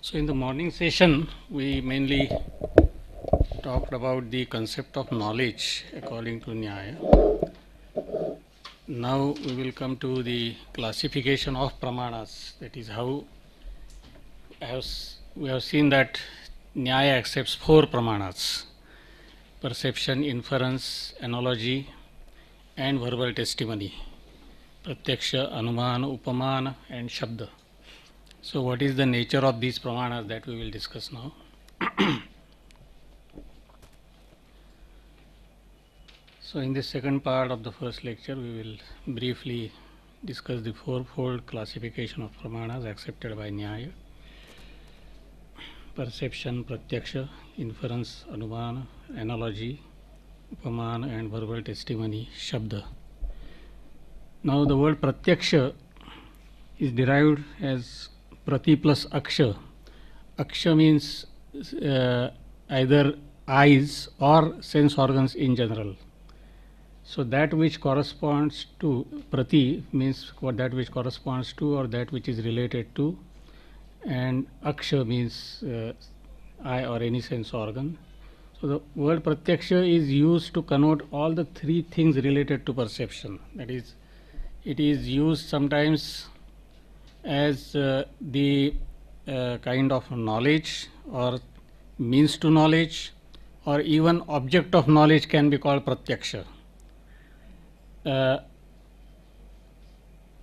So in the morning session, we mainly talked about the concept of knowledge according to Nyaya. Now we will come to the classification of pramanas. That is how we have seen that Nyaya accepts 4 pramanas: perception, inference, analogy, and verbal testimony. Pratyaksha, Anuman, Upaman, and Shabda. So what is the nature of these pramanas that we will discuss now? So in this second part of the first lecture, we will briefly discuss the fourfold classification of pramanas accepted by Nyaya: perception, pratyaksha, inference, anumana, analogy, upamana, and verbal testimony, shabda. Now the word pratyaksha is derived as prati plus aksha. Aksha means either eyes or sense organs in general. So that which corresponds to prati means that which corresponds to or that which is related to, and aksha means eye or any sense organ. So the word pratyaksha is used to connote all the 3 things related to perception. That is, it is used sometimes as the kind of knowledge or means to knowledge, or even object of knowledge can be called pratyaksha.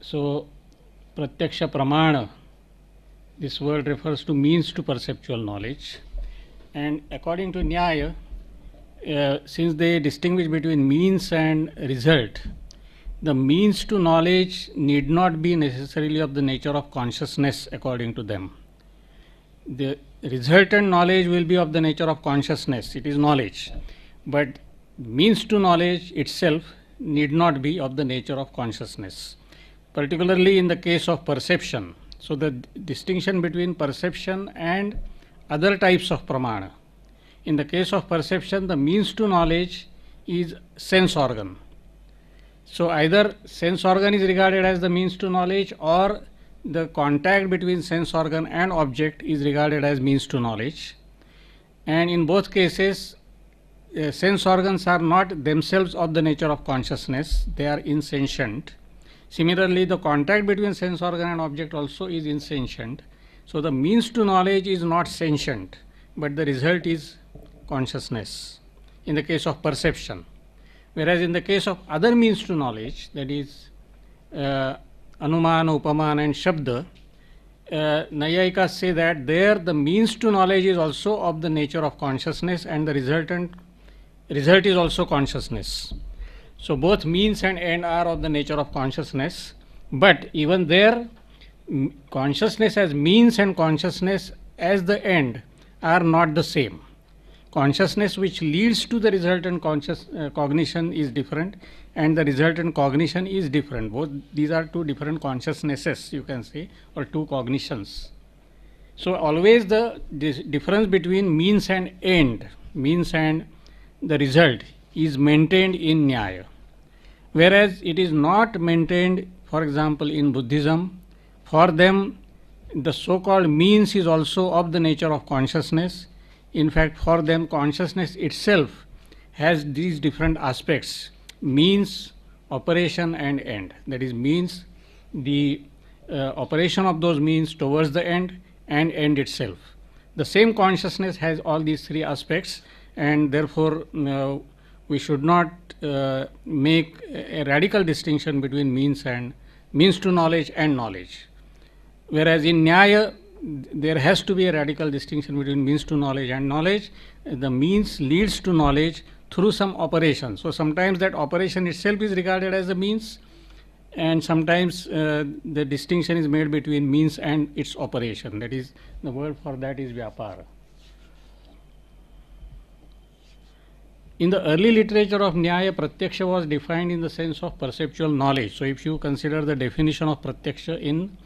So pratyaksha pramana, this word refers to means to perceptual knowledge, and according to Nyaya, since they distinguish between means and result, the means to knowledge need not be necessarily of the nature of consciousness according to them. The resultant knowledge will be of the nature of consciousness, it is knowledge, but means to knowledge itself need not be of the nature of consciousness, particularly in the case of perception. So the distinction between perception and other types of pramana: in the case of perception, the means to knowledge is sense organ. So either sense organ is regarded as the means to knowledge, or the contact between sense organ and object is regarded as means to knowledge. And in both cases, sense organs are not themselves of the nature of consciousness, they are insentient. Similarly, the contact between sense organ and object also is insentient. So the means to knowledge is not sentient, but the result is consciousness in the case of perception. Whereas in the case of other means to knowledge, that is Anuman, Upaman, and Shabda, Nayayikas say that there the means to knowledge is also of the nature of consciousness, and the result is also consciousness. So both means and end are of the nature of consciousness, but even there, consciousness as means and consciousness as the end are not the same. Consciousness which leads to the resultant cognition is different, and the resultant cognition is different. Both these are 2 different consciousnesses, you can say, or 2 cognitions. So always the difference between means and end, means and the result, is maintained in Nyaya, whereas it is not maintained, for example, in Buddhism. For them, the so-called means is also of the nature of consciousness. In fact, for them, consciousness itself has these different aspects: means, operation, and end. That is, means, the operation of those means towards the end, and end itself. The same consciousness has all these 3 aspects, and therefore we should not make a radical distinction between means to knowledge and knowledge. Whereas in Nyaya, there has to be a radical distinction between means to knowledge and knowledge. The means leads to knowledge through some operation. So sometimes that operation itself is regarded as a means, and sometimes the distinction is made between means and its operation. That is, the word for that is vyapara. In the early literature of Nyaya, pratyaksha was defined in the sense of perceptual knowledge. So if you consider the definition of pratyaksha in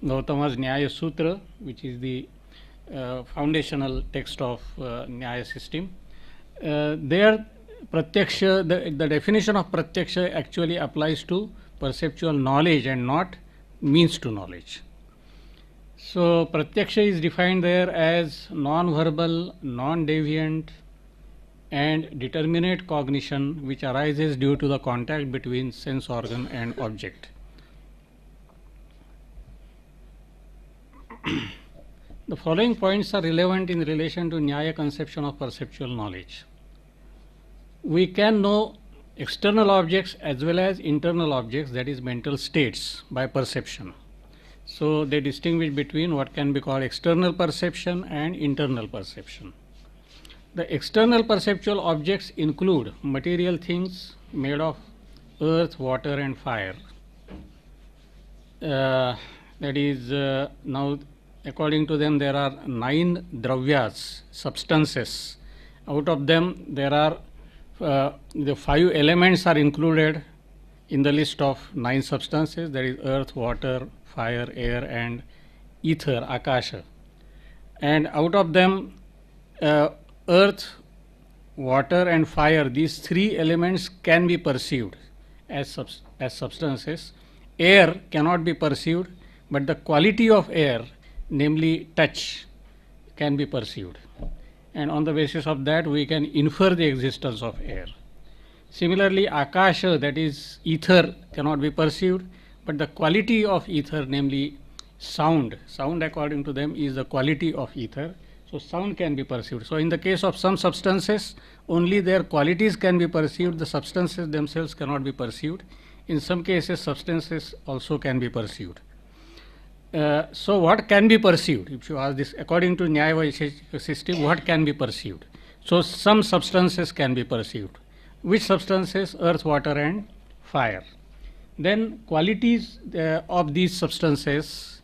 Gautama's Nyaya Sutra, which is the foundational text of Nyaya system, there pratyaksha, the definition of pratyaksha actually applies to perceptual knowledge and not means to knowledge. So pratyaksha is defined there as non-verbal, non-deviant and determinate cognition which arises due to the contact between sense organ and object. The following points are relevant in relation to Nyaya conception of perceptual knowledge. We can know external objects as well as internal objects, that is mental states, by perception. So they distinguish between what can be called external perception and internal perception. The external perceptual objects include material things made of earth, water and fire. That is, now according to them there are 9 dravyas, substances. Out of them there are the 5 elements are included in the list of 9 substances, that is earth, water, fire, air and ether, akasha. And out of them earth, water and fire, these 3 elements can be perceived as substances. Air cannot be perceived, but the quality of air, namely touch, can be perceived. And on the basis of that we can infer the existence of air. Similarly, akasha, that is ether, cannot be perceived, but the quality of ether, namely sound according to them is the quality of ether. So sound can be perceived. So in the case of some substances, only their qualities can be perceived, the substances themselves cannot be perceived. In some cases, substances also can be perceived. So what can be perceived? If you ask this, according to Nyaya Vaisheshika system, what can be perceived? So some substances can be perceived. Which substances? Earth, water and fire. Then qualities of these substances,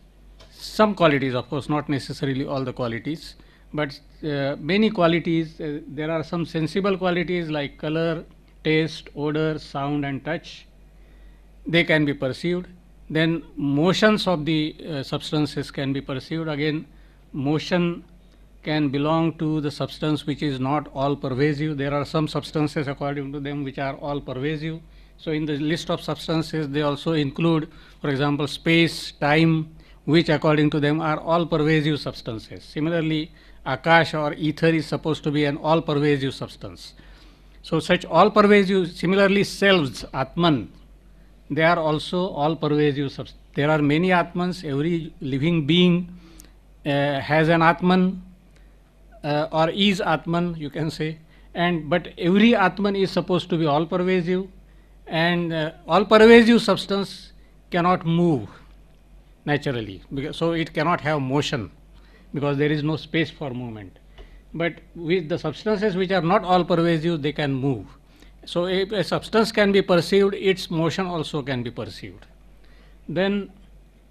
some qualities, of course not necessarily all the qualities, but many qualities. There are some sensible qualities like color, taste, odor, sound and touch. They can be perceived. Then motions of the substances can be perceived. Again, motion can belong to the substance which is not all pervasive. There are some substances according to them which are all pervasive. So in the list of substances they also include, for example, space, time, which according to them are all pervasive substances. Similarly, akash or ether is supposed to be an all pervasive substance. So such all pervasive, similarly selves, atman, they are also all pervasive substances. There are many atmans. Every living being has an atman or is atman, you can say, and but every atman is supposed to be all pervasive, and all pervasive substance cannot move naturally, because, so it cannot have motion because there is no space for movement. But with the substances which are not all pervasive, they can move. So if a substance can be perceived, its motion also can be perceived. Then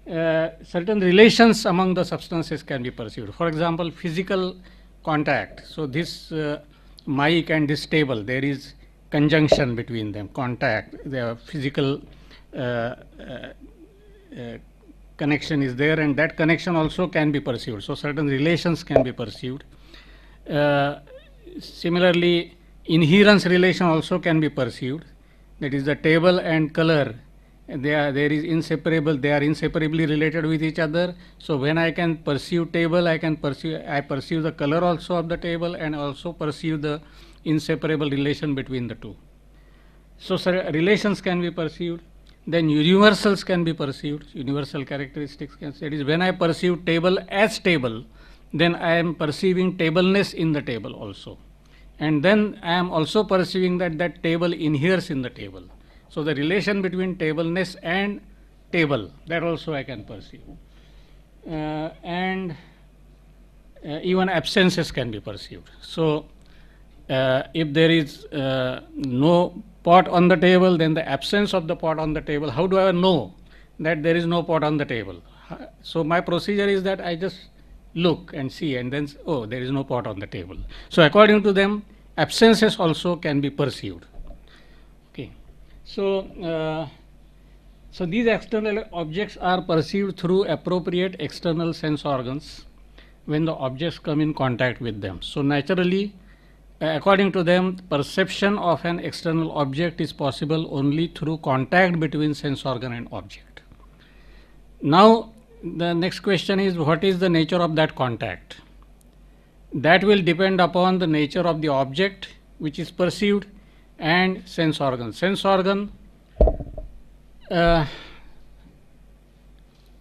certain relations among the substances can be perceived. For example, physical contact. So this mic and this table, there is conjunction between them, contact, the physical connection is there, and that connection also can be perceived. So certain relations can be perceived. Similarly, inherence relation also can be perceived. That is, the table and color, they are inseparably related with each other. So when I can perceive table, I perceive the color also of the table and also perceive the inseparable relation between the two. So relations can be perceived. Then universals can be perceived, universal characteristics can, that is, when I perceive table as table, then I am perceiving tableness in the table also. And then I am also perceiving that that table inheres in the table. So the relation between tableness and table, that also I can perceive. And even absences can be perceived. So if there is no pot on the table, then the absence of the pot on the table, how do I know that there is no pot on the table? So my procedure is that I just look and see, and then, oh, there is no pot on the table. So according to them, absences also can be perceived. Okay. So so these external objects are perceived through appropriate external sense organs when the objects come in contact with them. So naturally, according to them, perception of an external object is possible only through contact between sense organ and object. Now, the next question is, what is the nature of that contact? That will depend upon the nature of the object which is perceived and sense organ. Uh,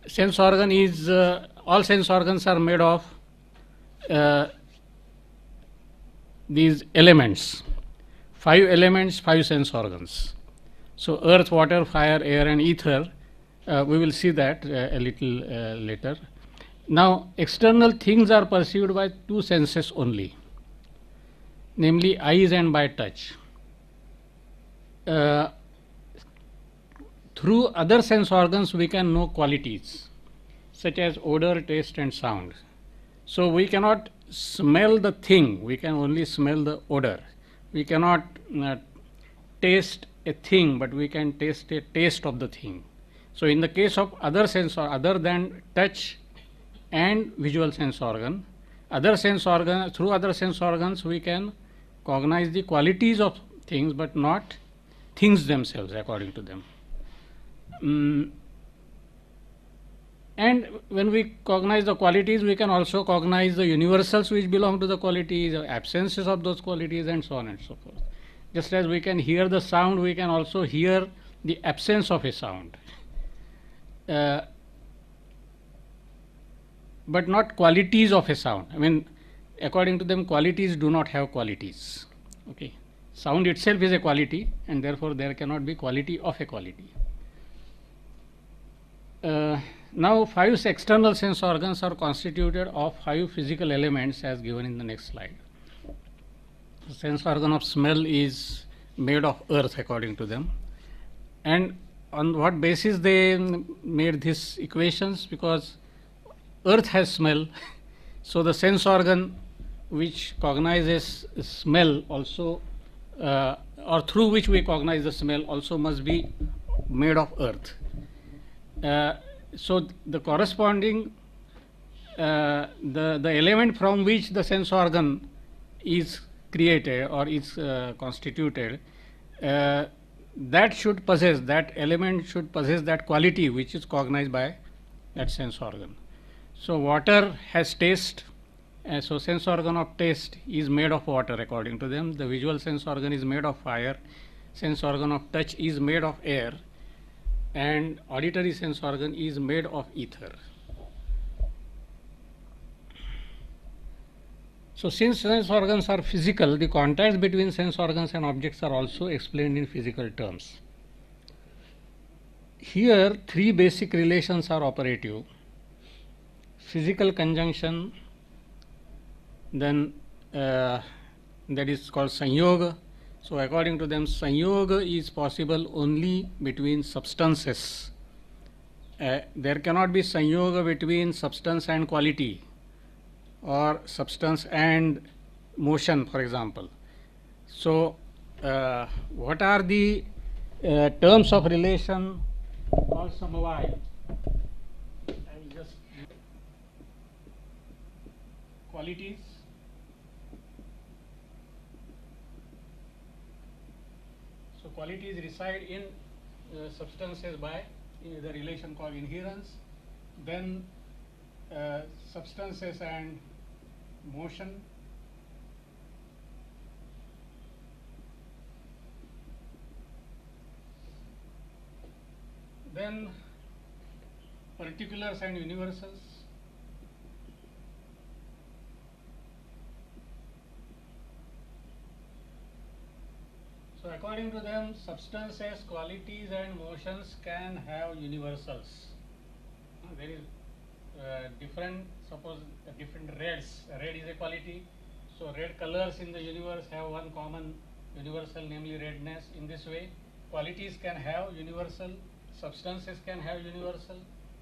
Sense organ is, all sense organs are made of uh, these elements, 5 elements, 5 sense organs. So earth, water, fire, air and ether, we will see that a little later. Now external things are perceived by 2 senses only, namely eyes and by touch. Through other sense organs we can know qualities such as odor, taste and sound. So we cannot smell the thing, we can only smell the odor. We cannot taste a thing, but we can taste a taste of the thing. So in the case of other sense, or other than touch and visual sense organ, through other sense organs we can cognize the qualities of things, but not things themselves according to them. And when we cognize the qualities, we can also cognize the universals which belong to the qualities, the absences of those qualities and so on and so forth. Just as we can hear the sound, we can also hear the absence of a sound. But not qualities of a sound. I mean, according to them, qualities do not have qualities. Okay. Sound itself is a quality, and therefore there cannot be quality of a quality. Now 5 external sense organs are constituted of 5 physical elements as given in the next slide. The sense organ of smell is made of earth according to them. And on what basis they made these equations? Because earth has smell, so the sense organ which cognizes smell also, or through which we cognize the smell, also must be made of earth. So the corresponding the element from which the sense organ is created or is constituted, that should possess, that element should possess that quality which is cognized by that sense organ. So water has taste, so sense organ of taste is made of water according to them. The visual sense organ is made of fire, sense organ of touch is made of air, and auditory sense organ is made of ether. So since sense organs are physical, the contacts between sense organs and objects are also explained in physical terms. Here 3 basic relations are operative: physical conjunction, then that is called sanyoga. So according to them, sanyoga is possible only between substances. There cannot be sanyoga between substance and quality, or substance and motion, for example. So what are the terms of relation called samavaya? I will just qualities. So qualities reside in substances by the relation called inherence, then substances and motion, then particulars and universals, so according to them, substances, qualities and motions can have universals. There is different, suppose different reds. Red is a quality, so red colors in the universe have one common universal, namely redness. In this way, qualities can have universal, substances can have universal,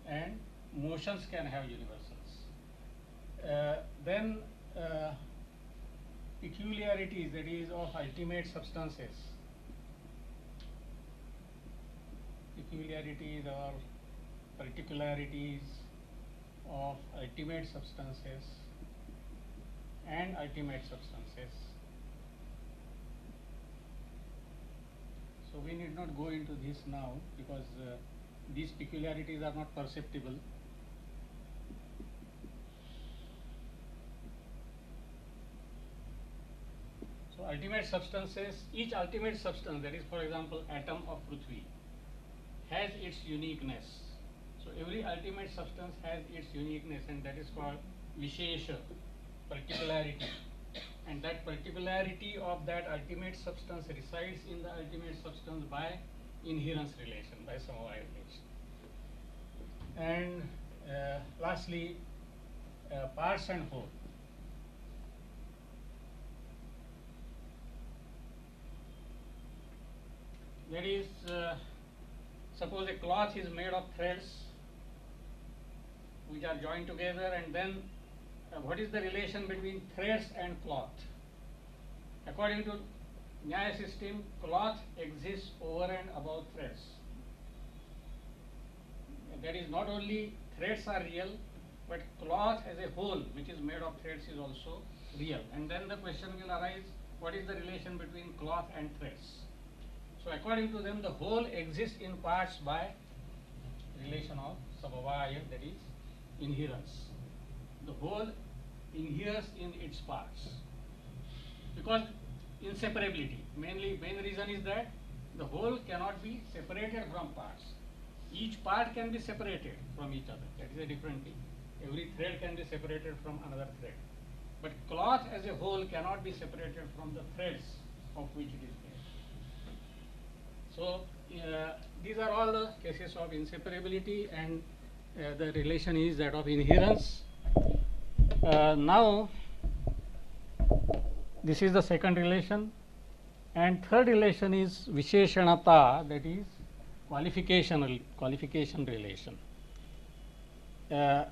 and motions can have universals. Then peculiarities, that is of ultimate substances. Peculiarities or particularities of ultimate substances and ultimate substances. So we need not go into this now, because these peculiarities are not perceptible. ultimate substances, each ultimate substance, that is for example atom of Prithvi, has its uniqueness. So every ultimate substance has its uniqueness, and that is called Vishesha, particularity. And that particularity of that ultimate substance resides in the ultimate substance by inherence relation, by Samavaya relation. And lastly, parts and whole. That is, suppose a cloth is made of threads which are joined together, and then what is the relation between threads and cloth? According to Nyaya system, cloth exists over and above threads. That is, not only threads are real, but cloth as a whole, which is made of threads, is also real. And then the question will arise, what is the relation between cloth and threads? So according to them, the whole exists in parts by relation of Samavaya, that is inherence. The whole inheres in its parts, because inseparability, main reason is that the whole cannot be separated from parts. Each part can be separated from each other, that is a different thing. Every thread can be separated from another thread, but cloth as a whole cannot be separated from the threads of which it is made. So these are all the cases of inseparability, and the relation is that of inherence. Now this is the second relation, and third relation is Visheshanata, that is qualification relation. That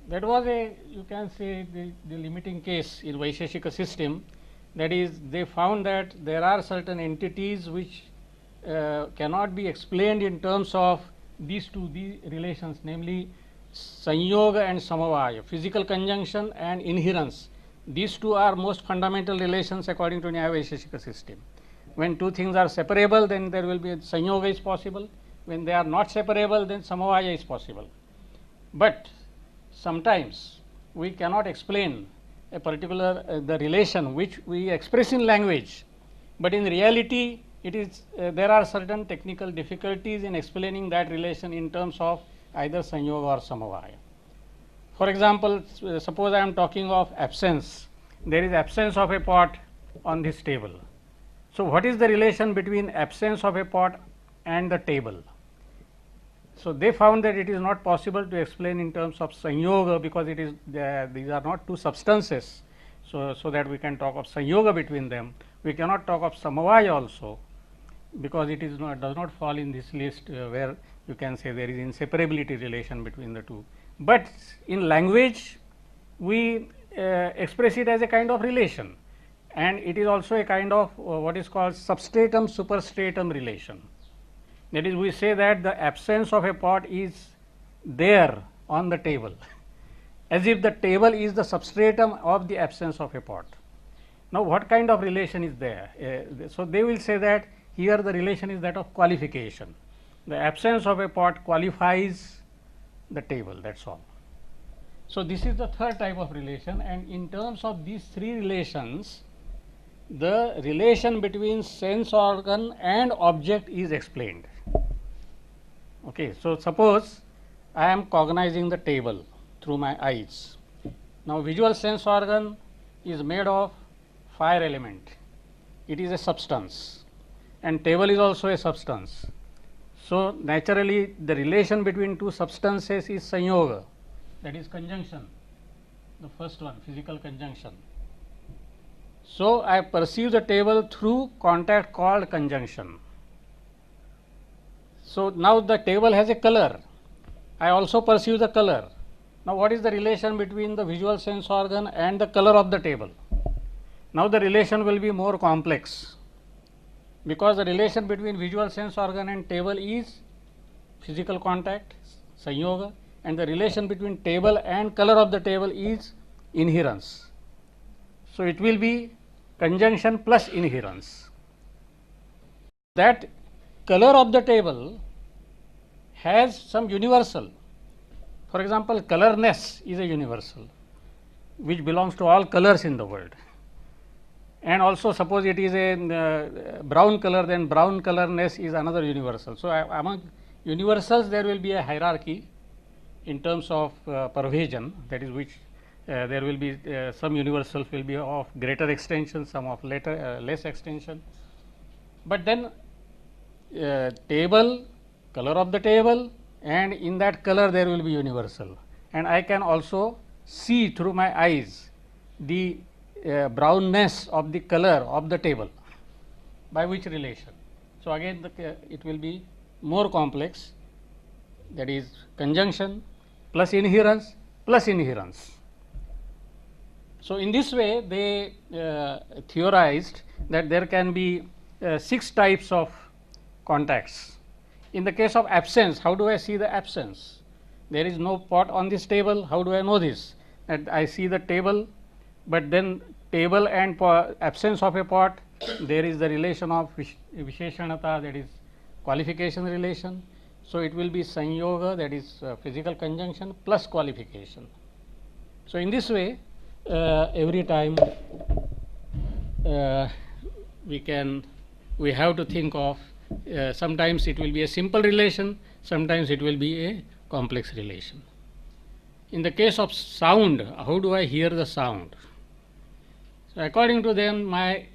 was a, you can say, the limiting case in Vaisheshika system. That is, they found that there are certain entities which cannot be explained in terms of these relations, namely Sanyoga and Samavaya, physical conjunction and inherence. These two are most fundamental relations according to Nyaya Vaisheshika system. When two things are separable, then there will be Sanyoga is possible. When they are not separable, then Samavaya is possible. But sometimes we cannot explain a particular the relation which we express in language, but in reality it is there are certain technical difficulties in explaining that relation in terms of either Sanyoga or Samavaya. For example, suppose I am talking of absence. There is absence of a pot on this table. So what is the relation between absence of a pot and the table? So they found that it is not possible to explain in terms of Sanyoga, because it is these are not two substances, so that we can talk of Sanyoga between them. We cannot talk of Samavaya also, because it is not, does not fall in this list where you can say there is inseparability relation between the two. But in language we express it as a kind of relation, and it is also a kind of what is called substratum superstratum relation. That is, we say that the absence of a pot is there on the table, as if the table is the substratum of the absence of a pot. Now, what kind of relation is there? So they will say that here the relation is that of qualification. The absence of a pot qualifies the table, that is all. So this is the third type of relation, and in terms of these three relations, the relation between sense organ and object is explained. Okay, so suppose I am cognizing the table through my eyes. Now visual sense organ is made of fire element. It is a substance, and table is also a substance. So naturally the relation between two substances is Sanyoga, that is conjunction, the first one, physical conjunction. So I perceive the table through contact called conjunction. So now the table has a color, I also perceive the color. Now what is the relation between the visual sense organ and the color of the table? Now the relation will be more complex, because the relation between visual sense organ and table is physical contact, Sanyoga, and the relation between table and color of the table is inherence. So it will be conjunction plus inherence. That color of the table has some universal. For example, colorness is a universal which belongs to all colors in the world. And also suppose it is a brown color, then brown colorness is another universal. So, among universals there will be a hierarchy in terms of pervasion, that is which there will be some universals will be of greater extension, some of less extension. But then table, color of the table, and in that color there will be universal, and I can also see through my eyes the brownness of the color of the table, by which relation. So, again it will be more complex, that is conjunction plus inherence plus inherence. So, in this way they theorized that there can be 6 types of contacts. In the case of absence, how do I see the absence? There is no pot on this table, how do I know this? That I see the table, but then table and absence of a pot, there is the relation of Visheshanata, that is qualification relation. So, it will be Sanyoga, that is physical conjunction plus qualification. So, in this way every time we have to think of sometimes it will be a simple relation, sometimes it will be a complex relation. In the case of sound, how do I hear the sound? So, according to them, my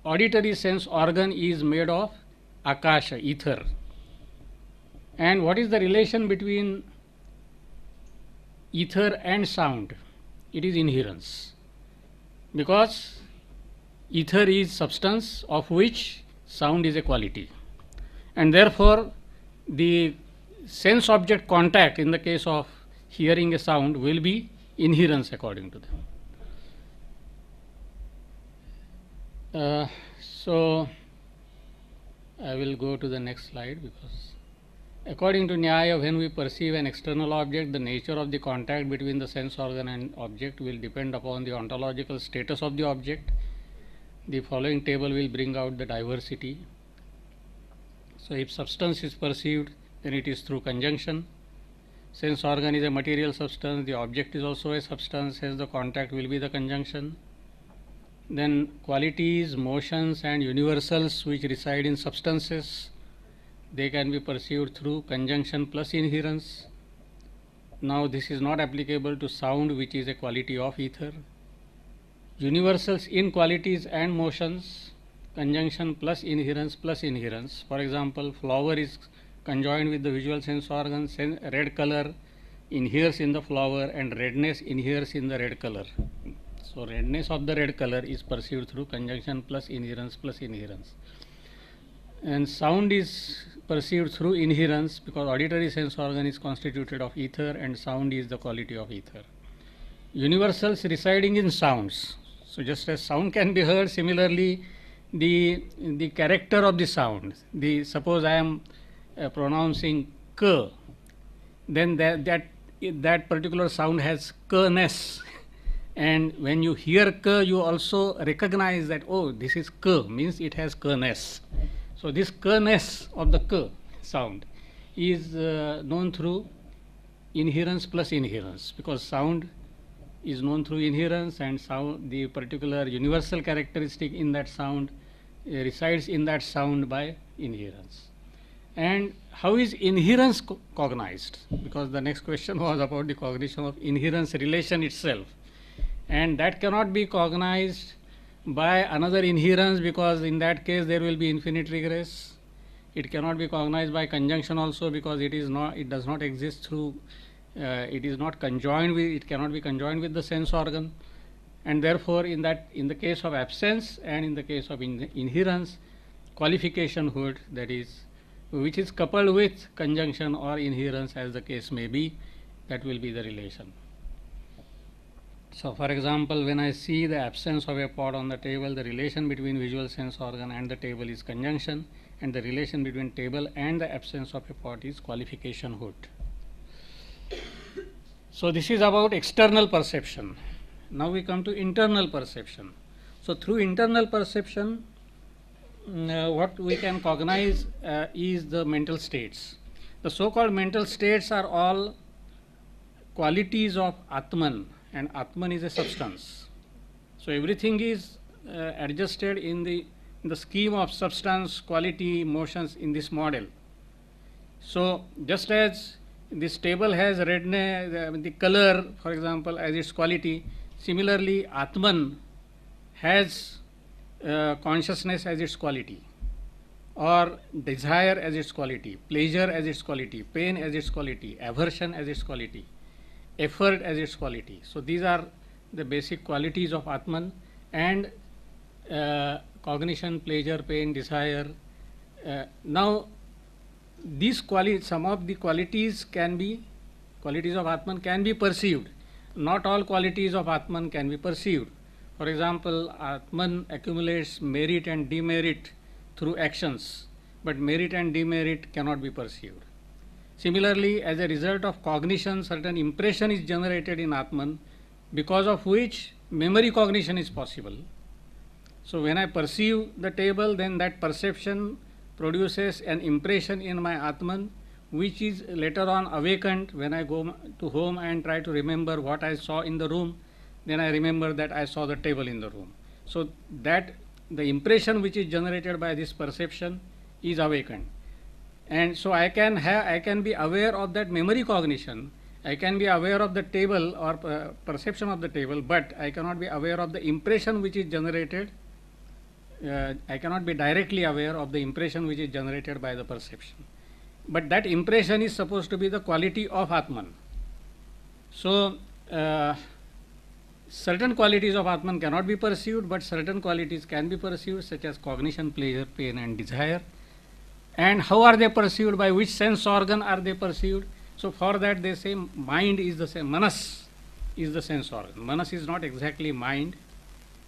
auditory sense organ is made of akasha, ether. And what is the relation between ether and sound? It is inherence, because ether is substance of which sound is a quality, and therefore the sense object contact in the case of hearing a sound will be inherence according to them. So, I will go to the next slide, because according to Nyaya, when we perceive an external object, the nature of the contact between the sense organ and object will depend upon the ontological status of the object. The following table will bring out the diversity. So, if substance is perceived, then it is through conjunction. Sense organ is a material substance, the object is also a substance, hence the contact will be the conjunction. Then qualities, motions and universals which reside in substances, they can be perceived through conjunction plus inherence. Now, this is not applicable to sound, which is a quality of ether. Universals in qualities and motions, conjunction plus inherence plus inherence. For example, flower is conjoined with the visual sense organ, red color inheres in the flower and redness inheres in the red color. So, redness of the red color is perceived through conjunction plus inherence plus inherence. And sound is perceived through inherence, because auditory sense organ is constituted of ether and sound is the quality of ether. Universals residing in sounds. So, just as sound can be heard, similarly the character of the sound. Suppose I am pronouncing k, then that particular sound has k-ness. And when you hear k, you also recognize that, oh, this is k, means it has k-ness. So, this k-ness of the k sound is known through inherence plus inherence, because sound is known through inherence, and sound, the particular universal characteristic in that sound resides in that sound by inherence. And how is inherence cognized? Because the next question was about the cognition of inherence relation itself, and that cannot be cognized by another inherence, because in that case there will be infinite regress. It cannot be cognized by conjunction also, because it does not exist through it is not conjoined with, it cannot be conjoined with the sense organ, and therefore in the case of absence and in the case of inherence, qualificationhood, that is which is coupled with conjunction or inherence as the case may be, that will be the relation. So, for example, when I see the absence of a pot on the table, the relation between visual sense organ and the table is conjunction, and the relation between table and the absence of a pot is qualificationhood. So, this is about external perception. Now, we come to internal perception. So, through internal perception, what we can cognize is the mental states. The so called mental states are all qualities of Atman, and Atman is a substance. So, everything is adjusted in the scheme of substance, quality, motions in this model. So just as this table has redness, the color, for example, as its quality, similarly Atman has consciousness as its quality, or desire as its quality, pleasure as its quality, pain as its quality, aversion as its quality, effort as its quality. So these are the basic qualities of Atman, and cognition, pleasure, pain, desire. Now these some of the qualities of Atman can be perceived. Not all qualities of Atman can be perceived. For example, Atman accumulates merit and demerit through actions, but merit and demerit cannot be perceived. Similarly, as a result of cognition, certain impression is generated in Atman, because of which memory cognition is possible. So when I perceive the table, then that perception produces an impression in my Atman, which is later on awakened when I go to home and try to remember what I saw in the room. Then I remember that I saw the table in the room. So that the impression which is generated by this perception is awakened. And so I can be aware of that memory cognition. I can be aware of the table or perception of the table, but I cannot be aware of the impression which is generated. I cannot be directly aware of the impression which is generated by the perception. But that impression is supposed to be the quality of Atman. So certain qualities of Atman cannot be perceived, but certain qualities can be perceived, such as cognition, pleasure, pain, and desire. And how are they perceived? By which sense organ are they perceived? So for that they say mind is the same. Manas is the sense organ. Manas is not exactly mind,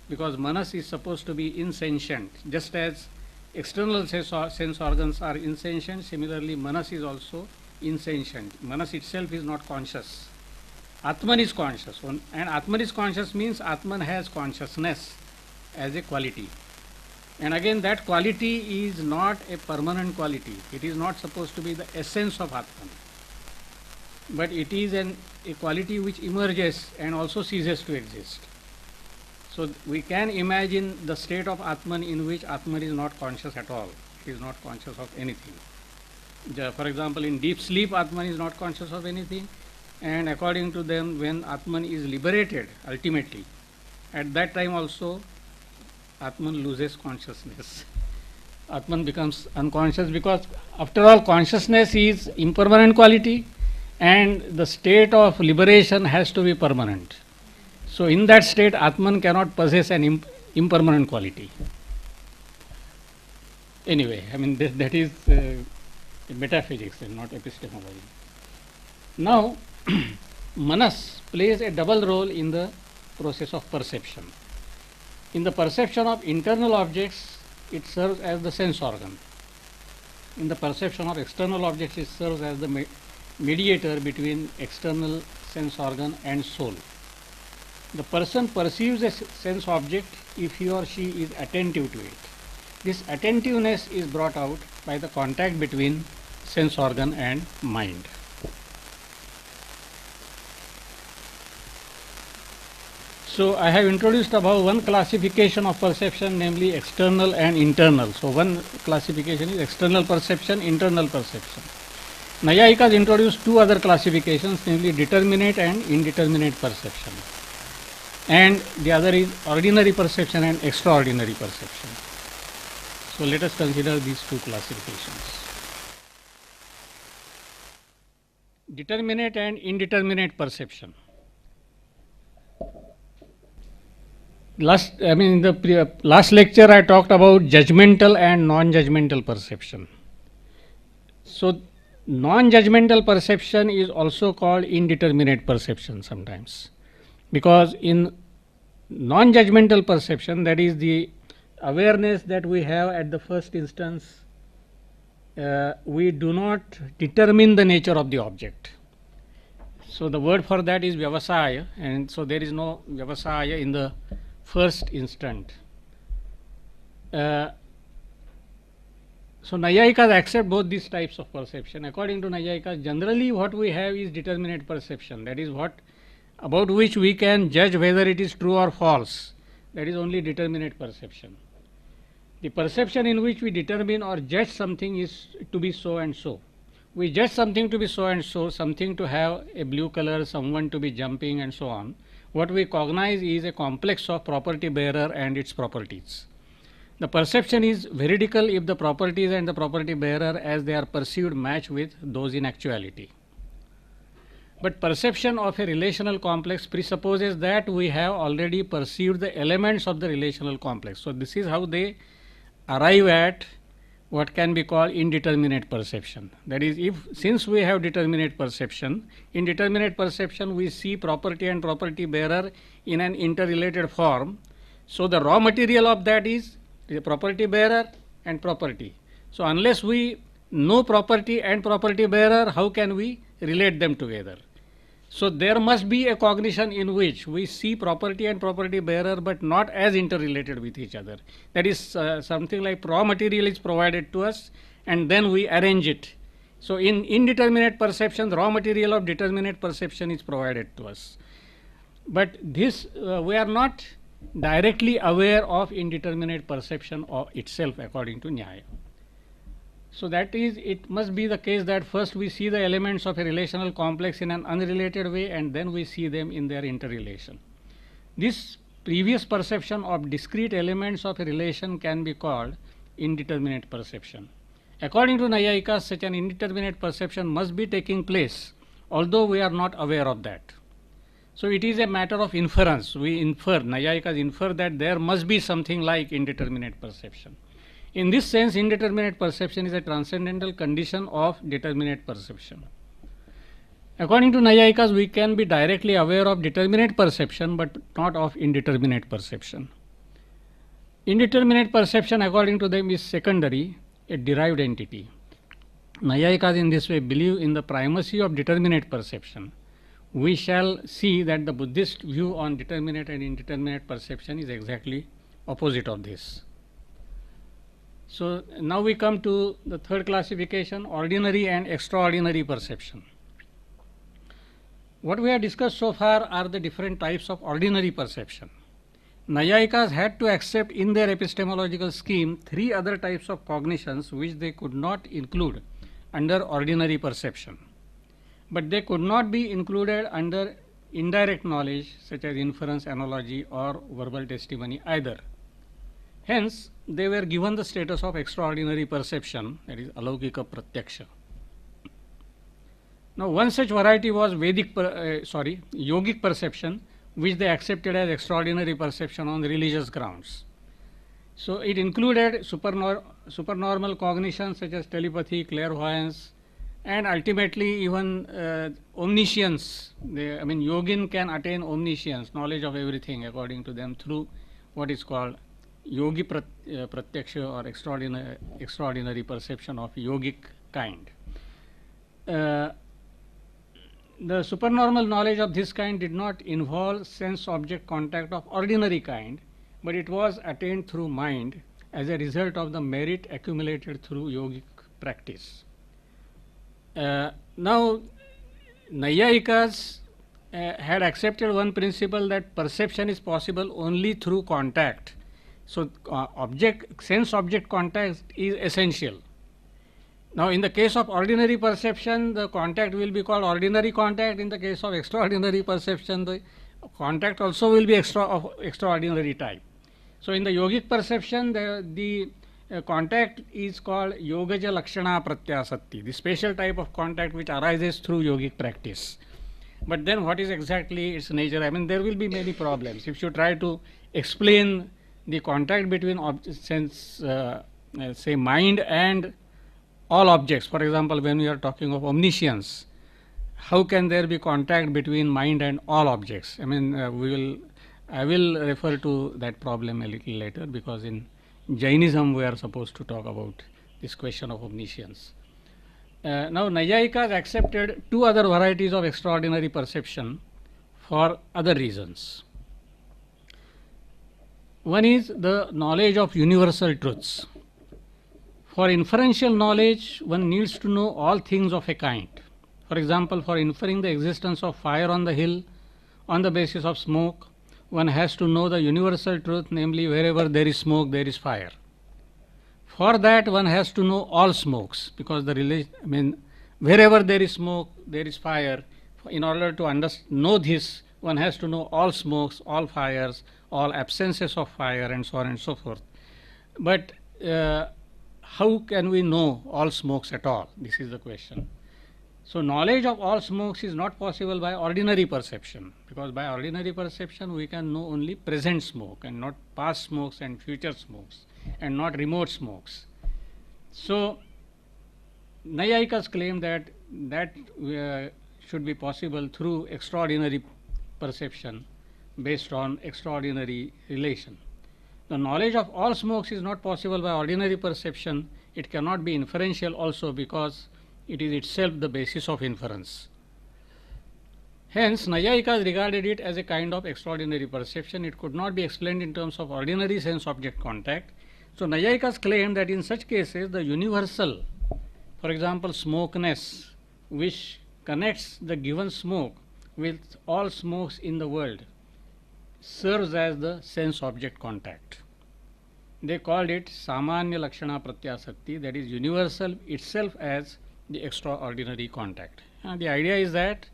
because Manas is supposed to be insentient. Just as external sense organs are insentient, similarly Manas is also insentient. Manas itself is not conscious. Atman is conscious, and Atman is conscious means Atman has consciousness as a quality. And again, that quality is not a permanent quality. It is not supposed to be the essence of Atman, but it is a quality which emerges and also ceases to exist. So we can imagine the state of Atman in which Atman is not conscious at all. It is not conscious of anything. For example, in deep sleep, Atman is not conscious of anything. And according to them, when Atman is liberated, ultimately, at that time also, Atman loses consciousness. Atman becomes unconscious, because after all, consciousness is impermanent quality, and the state of liberation has to be permanent. So in that state, Atman cannot possess an impermanent quality. Anyway, I mean that is metaphysics and not epistemology. Now, Manas plays a double role in the process of perception. In the perception of internal objects, it serves as the sense organ. In the perception of external objects, it serves as the mediator between external sense organ and soul. The person perceives a sense object if he or she is attentive to it. This attentiveness is brought out by the contact between sense organ and mind. So I have introduced above one classification of perception, namely external and internal. So one classification is external perception, internal perception. Nayayikas introduced two other classifications, namely determinate and indeterminate perception. And the other is ordinary perception and extraordinary perception. So let us consider these two classifications. Determinate and indeterminate perception. In the last lecture I talked about judgmental and non-judgmental perception. So non-judgmental perception is also called indeterminate perception sometimes, because in non-judgmental perception, that is the awareness that we have at the first instance, we do not determine the nature of the object. So the word for that is vyavasaya, and so there is no vyavasaya in the first instant. So Nayayikas accept both these types of perception. According to Nayayikas, generally what we have is determinate perception, that is what about which we can judge whether it is true or false that is only determinate perception. The perception in which we determine or judge something is to be so and so. We judge something to be so and so, something to have a blue color, someone to be jumping and so on. What we cognize is a complex of property bearer and its properties. The perception is veridical if the properties and the property bearer as they are perceived match with those in actuality. But perception of a relational complex presupposes that we have already perceived the elements of the relational complex. So this is how they arrive at what can be called indeterminate perception. That is, since we have determinate perception, in determinate perception we see property and property bearer in an interrelated form. So the raw material of that is the property bearer and property. So unless we know property and property bearer, how can we relate them together? So there must be a cognition in which we see property and property bearer but not as interrelated with each other. That is something like raw material is provided to us and then we arrange it. So in indeterminate perception, the raw material of determinate perception is provided to us. But this we are not directly aware of indeterminate perception of itself according to Nyaya. So that is, it must be the case that first we see the elements of a relational complex in an unrelated way and then we see them in their interrelation. This previous perception of discrete elements of a relation can be called indeterminate perception. According to Naiyayikas, such an indeterminate perception must be taking place, although we are not aware of that. So it is a matter of inference. We infer, Naiyayikas infer that there must be something like indeterminate perception. In this sense, indeterminate perception is a transcendental condition of determinate perception. According to Naiyayikas, we can be directly aware of determinate perception but not of indeterminate perception. Indeterminate perception, according to them, is secondary, a derived entity. Naiyayikas in this way believe in the primacy of determinate perception. We shall see that the Buddhist view on determinate and indeterminate perception is exactly opposite of this. So now we come to the third classification, ordinary and extraordinary perception. What we have discussed so far are the different types of ordinary perception. Naiyayikas had to accept in their epistemological scheme three other types of cognitions which they could not include under ordinary perception. But they could not be included under indirect knowledge such as inference, analogy or verbal testimony either. Hence, they were given the status of extraordinary perception, that is alaukika pratyaksha. Now, one such variety was yogic perception, which they accepted as extraordinary perception on religious grounds. So it included supernormal cognition such as telepathy, clairvoyance, and ultimately even omniscience. Yogin can attain omniscience, knowledge of everything according to them through what is called yogi pratyaksha or extraordinary perception of yogic kind. The supernormal knowledge of this kind did not involve sense-object contact of ordinary kind, but it was attained through mind as a result of the merit accumulated through yogic practice. Now, Naiyayikas had accepted one principle that perception is possible only through contact. So, sense-object contact is essential. Now, in the case of ordinary perception, the contact will be called ordinary contact. In the case of extraordinary perception, the contact also will be of extraordinary type. So, in the yogic perception, the contact is called yogaja lakshana pratyasatti, the special type of contact which arises through yogic practice. But then what is exactly its nature? There will be many problems. If you try to explain the contact between say mind and all objects, for example, when we are talking of omniscience, how can there be contact between mind and all objects? I will refer to that problem a little later, because in Jainism we are supposed to talk about this question of omniscience. Now, Naiyayikas accepted two other varieties of extraordinary perception for other reasons. One is the knowledge of universal truths. For inferential knowledge, one needs to know all things of a kind. For example, for inferring the existence of fire on the hill on the basis of smoke, one has to know the universal truth, namely wherever there is smoke, there is fire. For that, one has to know all smokes, because wherever there is smoke, there is fire. In order to know this, one has to know all smokes, all fires, all absences of fire, and so on and so forth. But how can we know all smokes at all? This is the question. So knowledge of all smokes is not possible by ordinary perception, because by ordinary perception we can know only present smoke and not past smokes and future smokes and not remote smokes. So Nayayikas claim that should be possible through extraordinary perception based on extraordinary relation. The knowledge of all smokes is not possible by ordinary perception. It cannot be inferential also, because it is itself the basis of inference. Hence, Nayayikas regarded it as a kind of extraordinary perception. It could not be explained in terms of ordinary sense-object contact. So, Nayayikas claimed that in such cases, the universal, for example, smokeness, which connects the given smoke with all smokes in the world, serves as the sense-object contact. They called it Samanya Lakshana Pratyasakti, that is universal itself as the extraordinary contact. And the idea is that,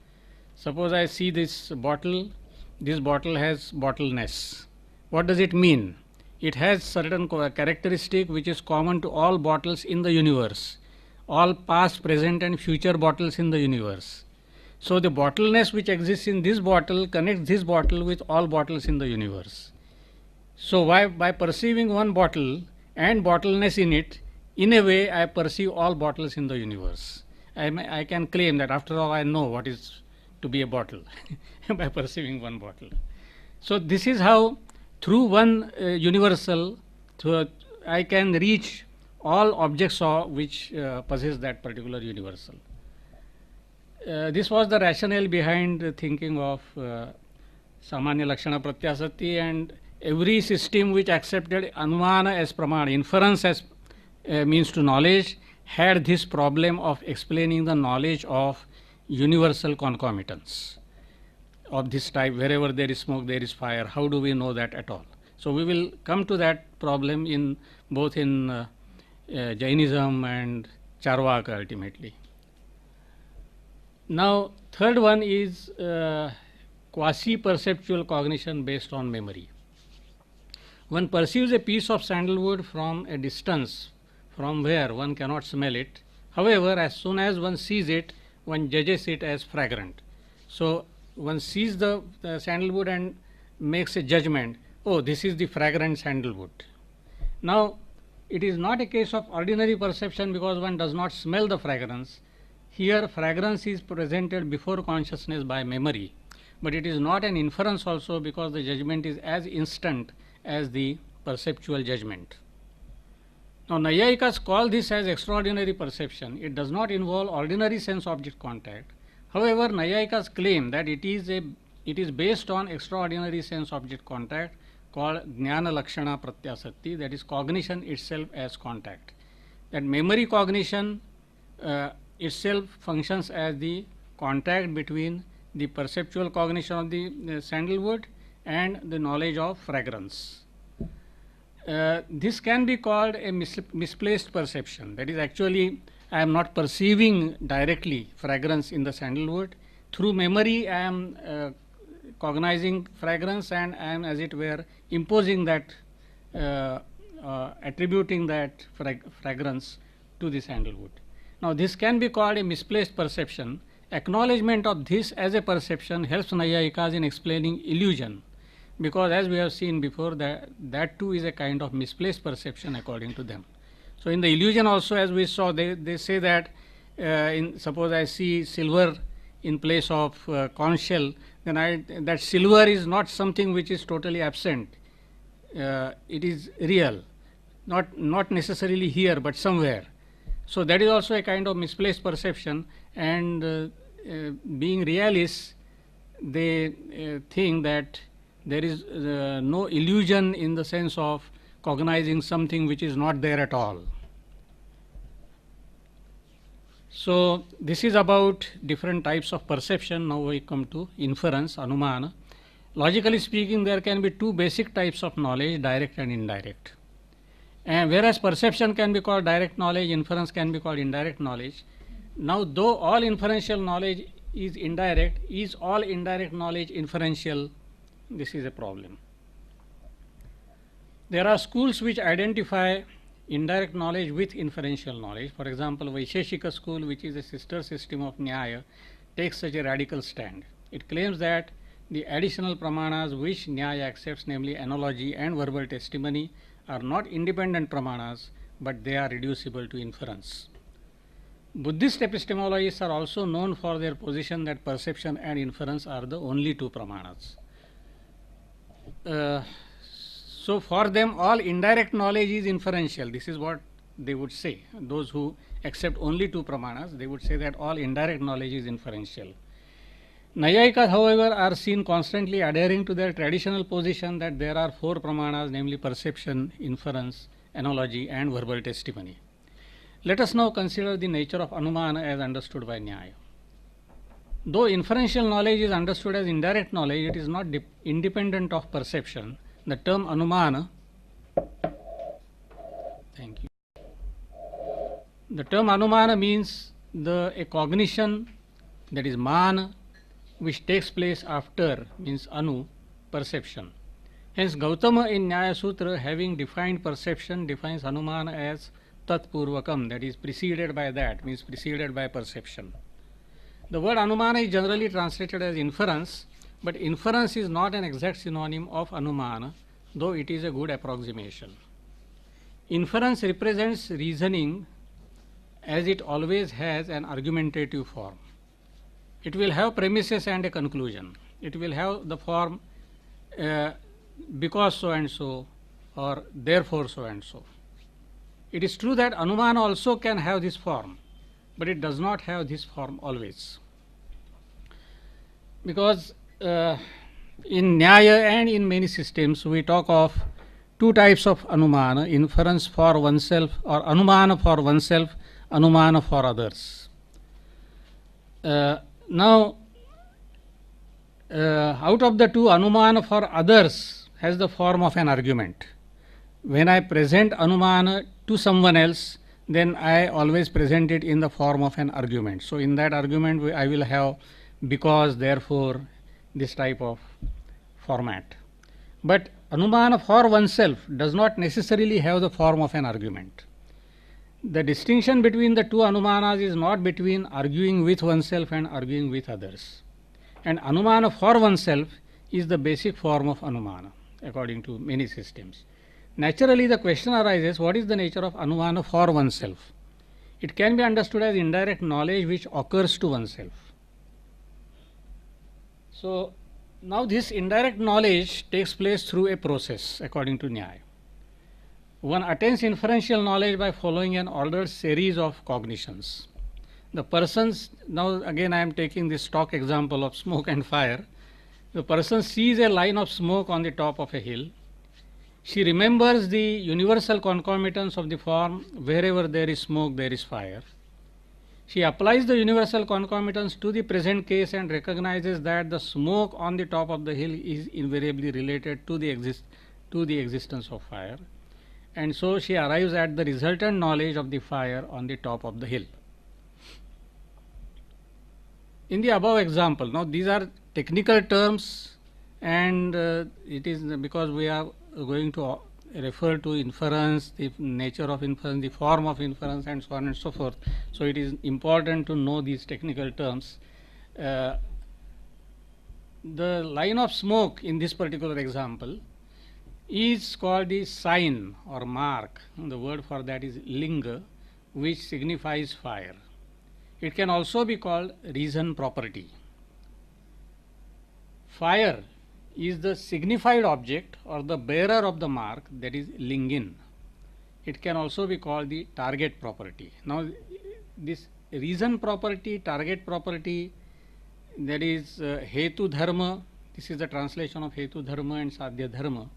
suppose I see this bottle has bottleness. What does it mean? It has certain characteristic which is common to all bottles in the universe, all past, present and future bottles in the universe. So the bottleness which exists in this bottle connects this bottle with all bottles in the universe. So by perceiving one bottle and bottleness in it, in a way I perceive all bottles in the universe. I can claim that after all I know what is to be a bottle by perceiving one bottle. So this is how through one universal I can reach all objects which possess that particular universal. This was the rationale behind thinking of Samanya Lakshana Pratyasati, and every system which accepted Anumana as Pramana, inference as means to knowledge, had this problem of explaining the knowledge of universal concomitants of this type. Wherever there is smoke, there is fire. How do we know that at all? So we will come to that problem in both in Jainism and Charvaka ultimately. Now, third one is quasi-perceptual cognition based on memory. One perceives a piece of sandalwood from a distance from where one cannot smell it. However, as soon as one sees it, one judges it as fragrant. So one sees the sandalwood and makes a judgment, oh, this is the fragrant sandalwood. Now, it is not a case of ordinary perception because one does not smell the fragrance. Here, fragrance is presented before consciousness by memory, but it is not an inference also, because the judgment is as instant as the perceptual judgment. Now, Nayayikas call this as extraordinary perception. It does not involve ordinary sense-object contact. However, Nayayikas claim that it is based on extraordinary sense-object contact called Jnana Lakshana Pratyasakti, that is cognition itself as contact. That memory cognition itself functions as the contact between the perceptual cognition of the sandalwood and the knowledge of fragrance. This can be called a misplaced perception. That is, actually I am not perceiving directly fragrance in the sandalwood. Through memory I am cognizing fragrance, and I am, as it were, imposing that, attributing that fragrance to the sandalwood. Now, this can be called a misplaced perception. Acknowledgement of this as a perception helps Nayayikas in explaining illusion, because as we have seen before, that too is a kind of misplaced perception according to them. So in the illusion also, as we saw, they say that suppose I see silver in place of conch shell, then that silver is not something which is totally absent. It is real, not necessarily here, but somewhere. So that is also a kind of misplaced perception, and being realists, they think that there is no illusion in the sense of cognizing something which is not there at all. So this is about different types of perception. Now we come to inference, anumana. Logically speaking, there can be two basic types of knowledge, direct and indirect. And whereas perception can be called direct knowledge, inference can be called indirect knowledge. Now, though all inferential knowledge is indirect, is all indirect knowledge inferential? This is a problem. There are schools which identify indirect knowledge with inferential knowledge. For example, Vaisheshika school, which is a sister system of Nyaya, takes such a radical stand. It claims that the additional pramanas which Nyaya accepts, namely analogy and verbal testimony, are not independent pramanas, but they are reducible to inference. Buddhist epistemologists are also known for their position that perception and inference are the only two pramanas. So for them, all indirect knowledge is inferential. This is what they would say. Those who accept only two pramanas, they would say that all indirect knowledge is inferential. Nayayikas, however, are seen constantly adhering to their traditional position that there are four pramanas, namely perception, inference, analogy, and verbal testimony. Let us now consider the nature of anumana as understood by Nyaya. Though inferential knowledge is understood as indirect knowledge, it is not independent of perception. The term anumana, thank you. The term anumana means a cognition, that is man, which takes place after, means anu, perception. Hence, Gautama in Nyaya Sutra, having defined perception, defines anumana as tat purvakam, that is preceded by that, means preceded by perception. The word anumana is generally translated as inference, but inference is not an exact synonym of anumana, though it is a good approximation. Inference represents reasoning as it always has an argumentative form. It will have premises and a conclusion. It will have the form because so and so, or therefore so and so. It is true that anumana also can have this form, but it does not have this form always. Because in Nyaya and in many systems, we talk of two types of anumana, inference for oneself, or anumana for oneself, anumana for others. Now, out of the two, anumana for others has the form of an argument. When I present anumana to someone else, then I always present it in the form of an argument. So in that argument, I will have because, therefore, this type of format. But anumana for oneself does not necessarily have the form of an argument. The distinction between the two anumanas is not between arguing with oneself and arguing with others. And anumana for oneself is the basic form of anumana, according to many systems. Naturally, the question arises, what is the nature of anumana for oneself? It can be understood as indirect knowledge which occurs to oneself. So, now this indirect knowledge takes place through a process, according to Nyaya. One attains inferential knowledge by following an ordered series of cognitions. The persons, now again I am taking this stock example of smoke and fire. The person sees a line of smoke on the top of a hill. She remembers the universal concomitance of the form, wherever there is smoke, there is fire. She applies the universal concomitance to the present case and recognizes that the smoke on the top of the hill is invariably related to the existence of fire. And so she arrives at the resultant knowledge of the fire on the top of the hill. In the above example, now these are technical terms, and it is because we are going to refer to inference, the nature of inference, the form of inference, and so on and so forth. So it is important to know these technical terms. The line of smoke in this particular example is called the sign or mark. The word for that is linga, which signifies fire. It can also be called reason property. Fire is the signified object or the bearer of the mark, that is lingin. It can also be called the target property. Now, this reason property, target property, that is hetu dharma. This is the translation of hetu dharma and sadhya dharma,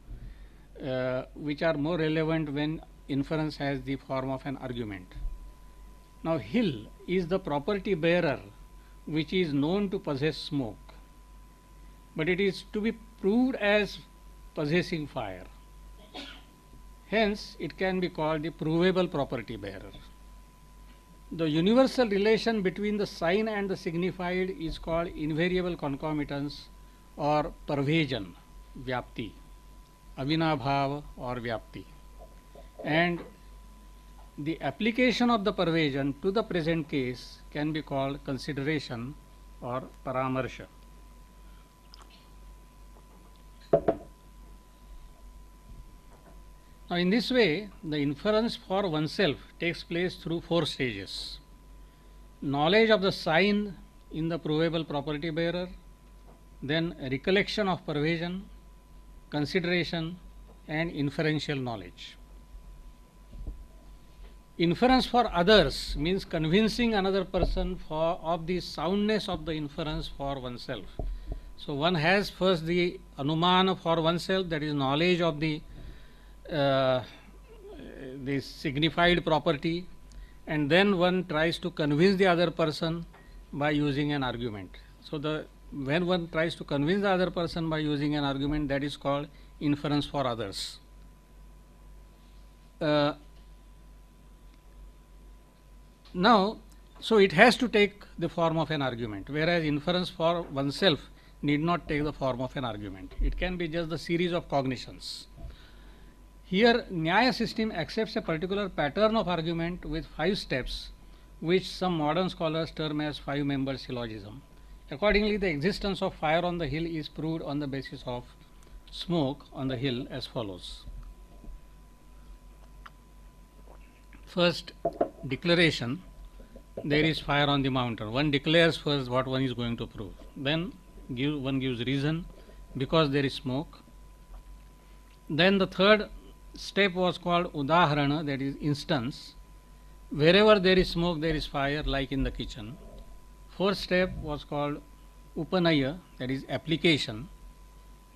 which are more relevant when inference has the form of an argument. Now, hill is the property bearer which is known to possess smoke, but it is to be proved as possessing fire. Hence, it can be called the provable property bearer. The universal relation between the sign and the signified is called invariable concomitance or pervasion, vyapti, avinabhav or vyapti. And the application of the pervasion to the present case can be called consideration or paramarsha. Now, in this way, the inference for oneself takes place through 4 stages. Knowledge of the sign in the provable property bearer, then recollection of pervasion, consideration, and inferential knowledge. Inference for others means convincing another person of the soundness of the inference for oneself. So, one has first the anumana for oneself, that is knowledge of the signified property, and then one tries to convince the other person by using an argument. So, when one tries to convince the other person by using an argument, that is called inference for others. Now, so it has to take the form of an argument, whereas inference for oneself need not take the form of an argument. It can be just the series of cognitions. Here, Nyaya system accepts a particular pattern of argument with 5 steps, which some modern scholars term as 5-member syllogism. Accordingly, the existence of fire on the hill is proved on the basis of smoke on the hill as follows. First, declaration, there is fire on the mountain. One declares first what one is going to prove. Then one gives reason, because there is smoke. Then the third step was called udaharana, that is instance. Wherever there is smoke, there is fire, like in the kitchen. Fourth step was called upanaya, that is application.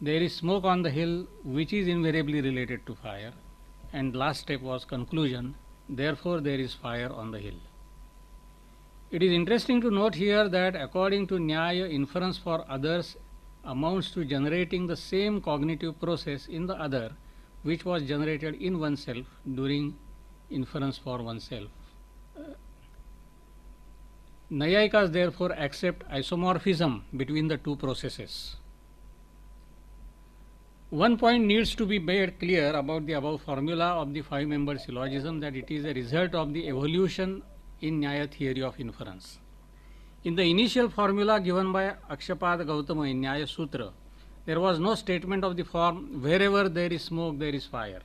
There is smoke on the hill, which is invariably related to fire. And last step was conclusion, therefore there is fire on the hill. It is interesting to note here that according to Nyaya, inference for others amounts to generating the same cognitive process in the other which was generated in oneself during inference for oneself. Nyayikas therefore accept isomorphism between the two processes. One point needs to be made clear about the above formula of the 5-member syllogism, that it is a result of the evolution in Nyaya theory of inference. In the initial formula given by Akshapada Gautama in Nyaya Sutra, there was no statement of the form wherever there is smoke, there is fire.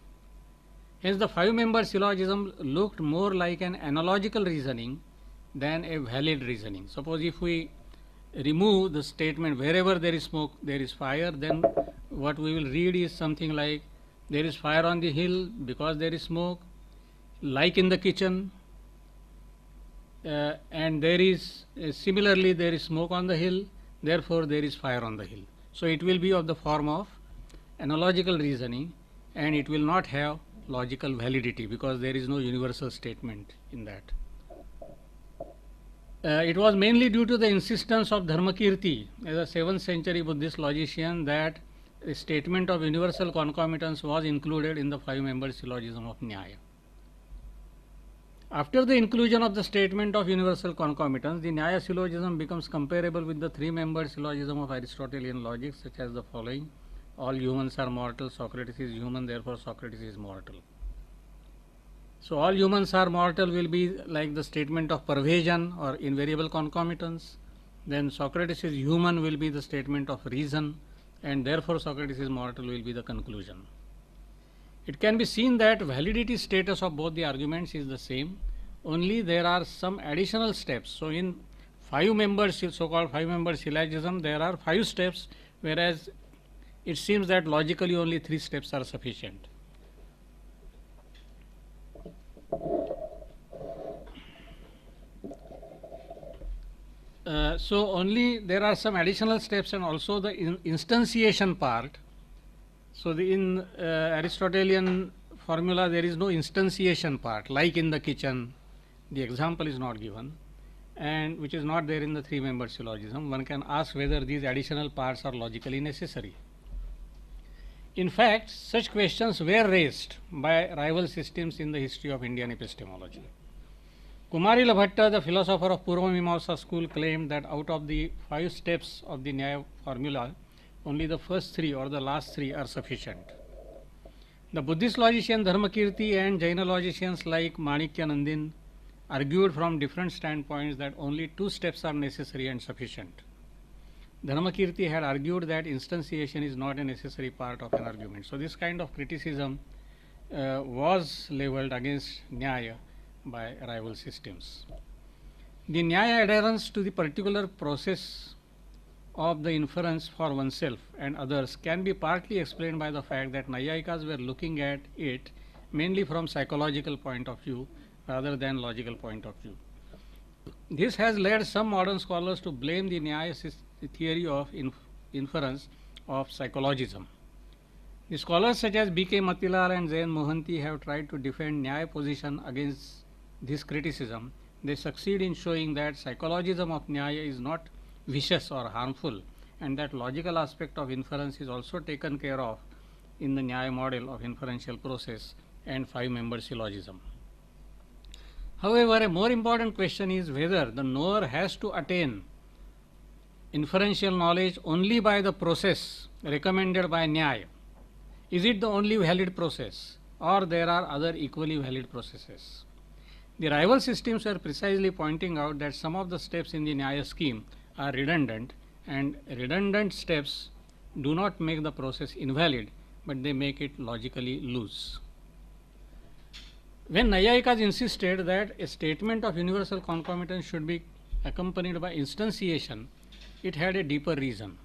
Hence, the 5-member syllogism looked more like an analogical reasoning than a valid reasoning. Suppose if we remove the statement wherever there is smoke, there is fire, then what we will read is something like there is fire on the hill because there is smoke, like in the kitchen, and there is similarly there is smoke on the hill, therefore there is fire on the hill. So, it will be of the form of analogical reasoning, and it will not have logical validity because there is no universal statement in that. It was mainly due to the insistence of Dharmakirti, as a 7th century Buddhist logician, that a statement of universal concomitance was included in the 5-member syllogism of Nyaya. After the inclusion of the statement of universal concomitance, the Nyaya syllogism becomes comparable with the 3-member syllogism of Aristotelian logic, such as the following: all humans are mortal, Socrates is human, therefore Socrates is mortal. So, all humans are mortal will be like the statement of pervasion or invariable concomitance. Then Socrates is human will be the statement of reason, and therefore Socrates is mortal will be the conclusion. It can be seen that validity status of both the arguments is the same, only there are some additional steps. So, in 5-member so-called 5-member syllogism, there are 5 steps, whereas it seems that logically only 3 steps are sufficient. So, only there are some additional steps, and also the instantiation part. So, in Aristotelian formula there is no instantiation part, like in the kitchen, the example is not given, and which is not there in the 3-member syllogism. One can ask whether these additional parts are logically necessary. In fact, such questions were raised by rival systems in the history of Indian epistemology. Kumarila Bhatta, the philosopher of Purva-Mimamsa school, claimed that out of the 5 steps of the Nyaya formula, only the first 3 or the last 3 are sufficient. The Buddhist logician Dharmakirti and Jaina logicians like Manikyanandin argued from different standpoints that only 2 steps are necessary and sufficient. Dharmakirti had argued that instantiation is not a necessary part of an argument. So this kind of criticism was leveled against Nyaya by rival systems. The Nyaya adherence to the particular process of the inference for oneself and others can be partly explained by the fact that Naiyayikas were looking at it mainly from psychological point of view rather than logical point of view. This has led some modern scholars to blame the Nyaya theory of inference of psychologism. The scholars such as B.K. Matilal and Zain Mohanty have tried to defend Nyaya position against this criticism. They succeed in showing that psychologism of Nyaya is not vicious or harmful, and that logical aspect of inference is also taken care of in the Nyaya model of inferential process and 5-member syllogism. However, a more important question is whether the knower has to attain inferential knowledge only by the process recommended by Nyaya. Is it the only valid process, or there are other equally valid processes? The rival systems were precisely pointing out that some of the steps in the Nyaya scheme are redundant, and redundant steps do not make the process invalid, but they make it logically loose. When Naiyayikas insisted that a statement of universal concomitance should be accompanied by instantiation, it had a deeper reason.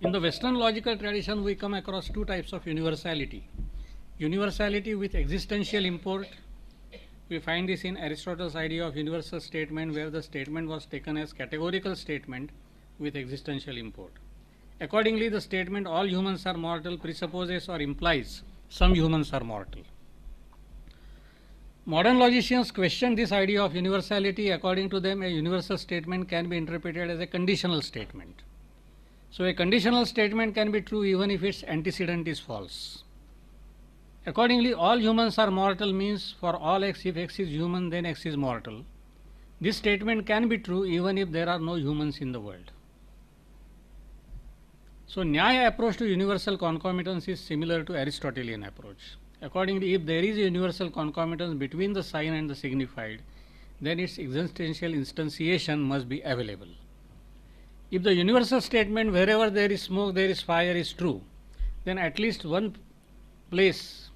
In the Western logical tradition, we come across 2 types of universality. Universality with existential import. We find this in Aristotle's idea of universal statement, where the statement was taken as categorical statement with existential import. Accordingly, the statement all humans are mortal presupposes or implies some humans are mortal. Modern logicians question this idea of universality. According to them, a universal statement can be interpreted as a conditional statement. So a conditional statement can be true even if its antecedent is false. Accordingly, all humans are mortal means for all x, if x is human, then x is mortal. This statement can be true even if there are no humans in the world. So Nyaya approach to universal concomitance is similar to Aristotelian approach. Accordingly, if there is a universal concomitance between the sign and the signified, then its existential instantiation must be available. If the universal statement wherever there is smoke there is fire is true, then at least one place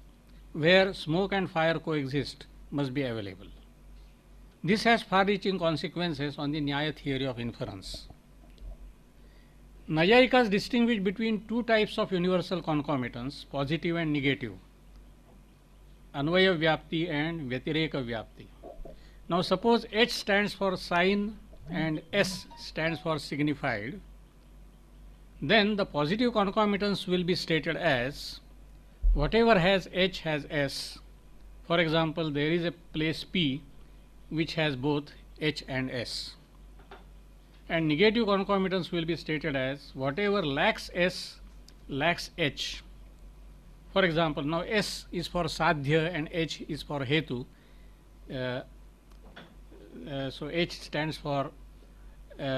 where smoke and fire coexist must be available. This has far-reaching consequences on the Nyaya theory of inference. Naiyayikas distinguish between 2 types of universal concomitance, positive and negative, Anvaya Vyapti and Vyatireka Vyapti. Now suppose H stands for sign and S stands for signified, then the positive concomitance will be stated as whatever has H has S. For example, there is a place P which has both H and S. And negative concomitance will be stated as whatever lacks S lacks H. For example, now S is for Sadhya and H is for Hetu. So H stands for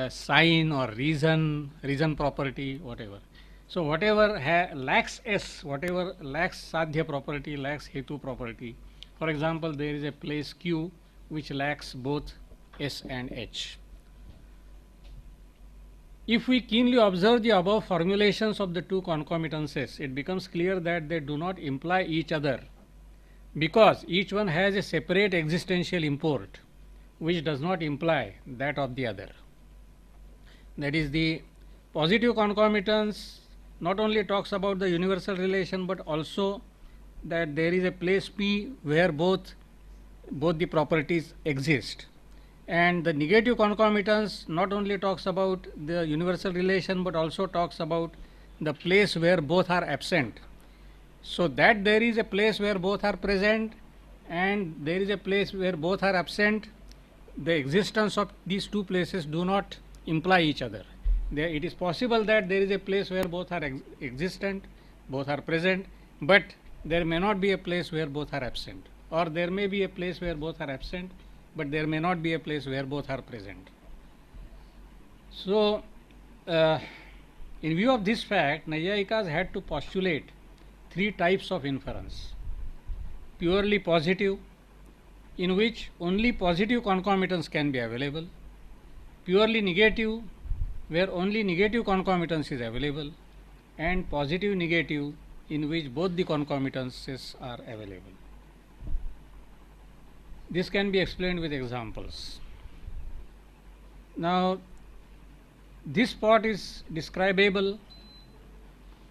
sign or reason property, whatever. So whatever lacks S, whatever lacks Sadhya property, lacks Hetu property. For example, there is a place Q which lacks both S and H. If we keenly observe the above formulations of the 2 concomitances, it becomes clear that they do not imply each other, because each one has a separate existential import which does not imply that of the other. That is, the positive concomitance not only talks about the universal relation, but also that there is a place P where both the properties exist. And the negative concomitance not only talks about the universal relation, but also talks about the place where both are absent. So that there is a place where both are present and there is a place where both are absent, the existence of these 2 places do not imply each other. It is possible that there is a place where both are existent, both are present, but there may not be a place where both are absent, or there may be a place where both are absent, but there may not be a place where both are present. So, in view of this fact, Naiyayikas had to postulate three types of inference: purely positive, in which only positive concomitance can be available; purely negative, where only negative concomitance is available; and positive negative, in which both the concomitances are available. This can be explained with examples. Now, this spot is describable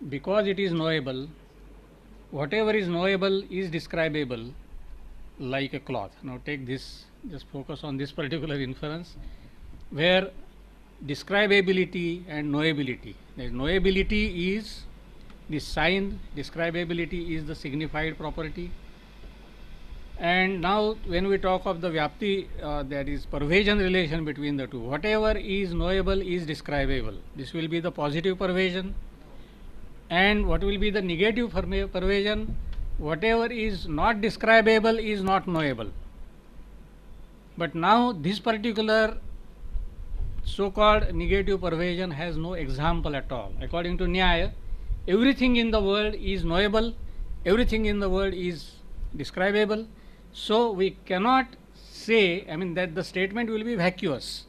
because it is knowable. Whatever is knowable is describable like a cloth. Now take this, just focus on this particular inference, where describability and knowability. Knowability is the sign, describability is the signified property. And now when we talk of the Vyapti, that is pervasion relation between the two, whatever is knowable is describable. This will be the positive pervasion. And what will be the negative pervasion? Whatever is not describable is not knowable. But now this particular so-called negative pervasion has no example at all. According to Nyaya, everything in the world is knowable, everything in the world is describable. So we cannot say, that the statement will be vacuous.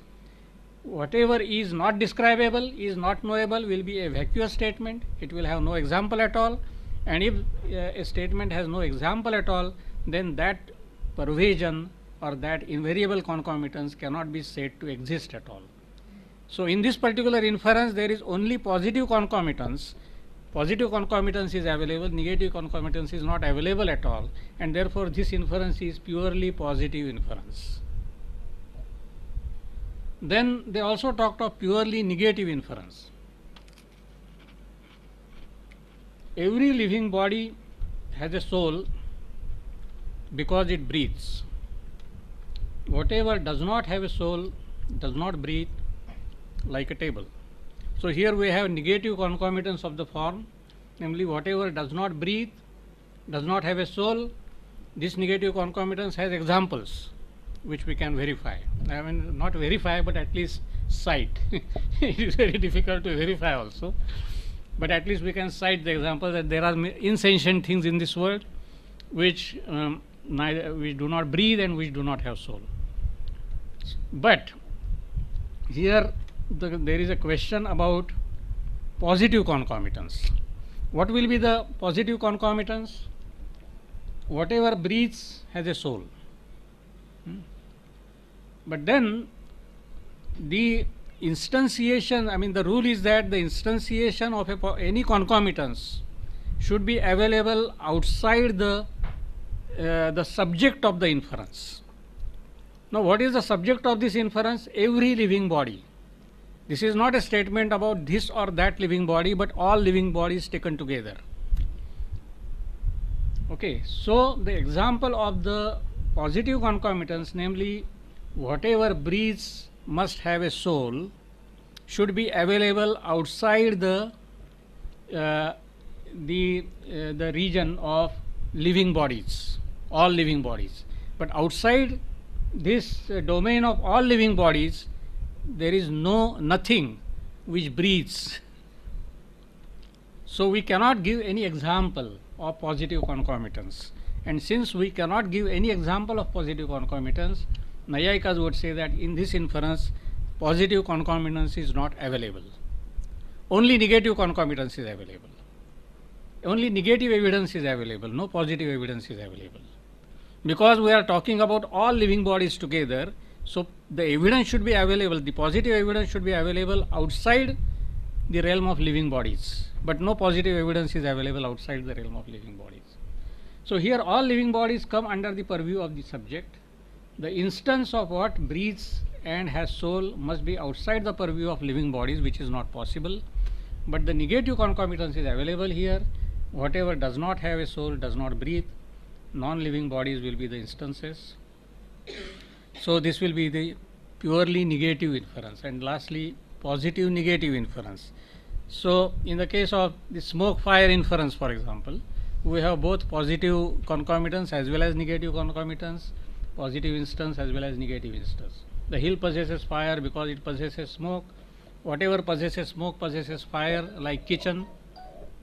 Whatever is not describable, is not knowable, will be a vacuous statement. It will have no example at all. And if a statement has no example at all, then that pervasion or that invariable concomitance cannot be said to exist at all. So in this particular inference, there is only positive concomitance. Positive concomitance is available, negative concomitance is not available at all, and therefore this inference is purely positive inference. Then they also talked of purely negative inference. Every living body has a soul because it breathes. Whatever does not have a soul does not breathe, like a table. So here we have negative concomitance of the form, namely whatever does not breathe, does not have a soul. This negative concomitance has examples which we can verify. Not verify, but at least cite. It is very difficult to verify also, but at least we can cite the example that there are insentient things in this world which which do not breathe and which do not have soul. But here there is a question about positive concomitance. What will be the positive concomitance? Whatever breathes has a soul. But then the instantiation, the rule is that the instantiation of any concomitance should be available outside the subject of the inference. Now what is the subject of this inference? Every living body. This is not a statement about this or that living body, but all living bodies taken together. Okay, so the example of the positive concomitance, namely whatever breathes must have a soul, should be available outside the region of living bodies, all living bodies. But outside this domain of all living bodies, there is nothing which breathes. So we cannot give any example of positive concomitance. And since we cannot give any example of positive concomitance, Naiyayikas would say that in this inference, positive concomitance is not available. Only negative concomitance is available. Only negative evidence is available, no positive evidence is available. Because we are talking about all living bodies together, so the evidence should be available, the positive evidence should be available outside the realm of living bodies, but no positive evidence is available outside the realm of living bodies. So here all living bodies come under the purview of the subject. The instance of what breathes and has soul must be outside the purview of living bodies, which is not possible. But the negative concomitance is available here. Whatever does not have a soul does not breathe. Non-living bodies will be the instances. So this will be the purely negative inference. And lastly, positive negative inference. So in the case of the smoke fire inference, for example, we have both positive concomitance as well as negative concomitance, positive instance as well as negative instance. The hill possesses fire because it possesses smoke. Whatever possesses smoke possesses fire, like kitchen.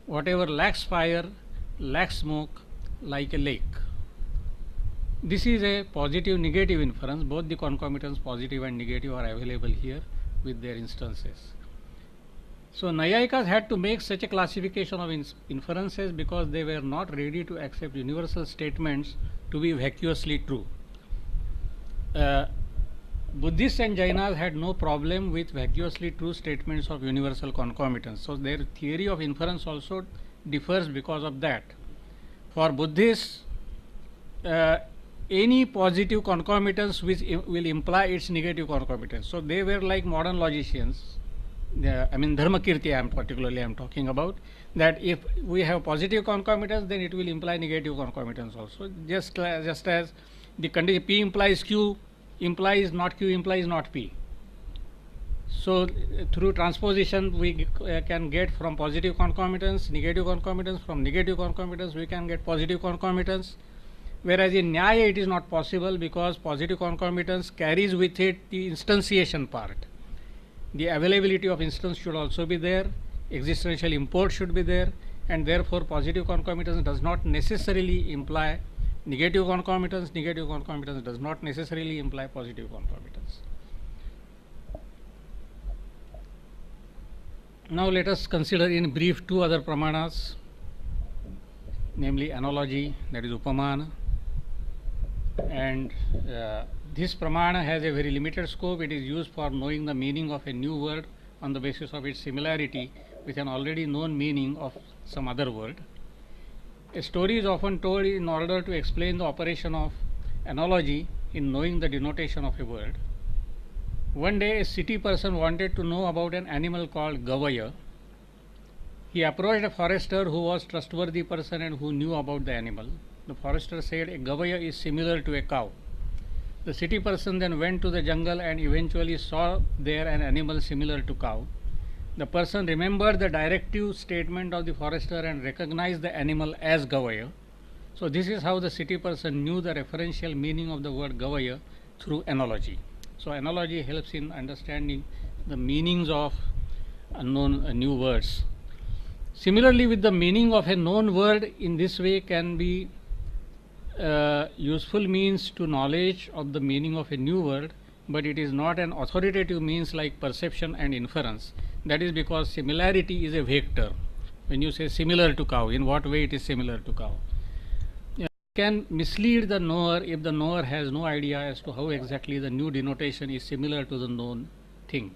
Whatever lacks fire lacks smoke, like a lake. This is a positive negative inference. Both the concomitants positive and negative are available here with their instances. So Naiyayikas had to make such a classification of inferences because they were not ready to accept universal statements to be vacuously true. Buddhists and Jainas had no problem with vacuously true statements of universal concomitance. So their theory of inference also differs because of that. For Buddhists, any positive concomitance which will imply its negative concomitance. So they were like modern logicians. I mean Dharmakirti I am talking about, that if we have positive concomitance, then it will imply negative concomitance also. Just as the condition P implies Q implies not Q implies not P. So through transposition we can get from positive concomitance negative concomitance, from negative concomitance we can get positive concomitance. Whereas in Nyaya it is not possible because positive concomitance carries with it the instantiation part. The availability of instance should also be there, existential import should be there, and therefore positive concomitance does not necessarily imply negative concomitance does not necessarily imply positive concomitance. Now let us consider in brief two other pramanas, namely analogy, that is upamana, and this pramana has a very limited scope. It is used for knowing the meaning of a new word on the basis of its similarity with an already known meaning of some other word. A story is often told in order to explain the operation of analogy in knowing the denotation of a word. One day a city person wanted to know about an animal called Gavaya. He approached a forester who was a trustworthy person and who knew about the animal. The forester said a Gavaya is similar to a cow. The city person then went to the jungle and eventually saw there an animal similar to cow. The person remembered the directive statement of the forester and recognized the animal as Gavaya. So this is how the city person knew the referential meaning of the word Gavaya through analogy. So analogy helps in understanding the meanings of unknown new words. Similarly, with the meaning of a known word in this way can be useful means to knowledge of the meaning of a new word, but it is not an authoritative means like perception and inference. That is because similarity is a vector. When you say similar to cow, in what way it is similar to cow? It can mislead the knower if the knower has no idea as to how exactly the new denotation is similar to the known thing.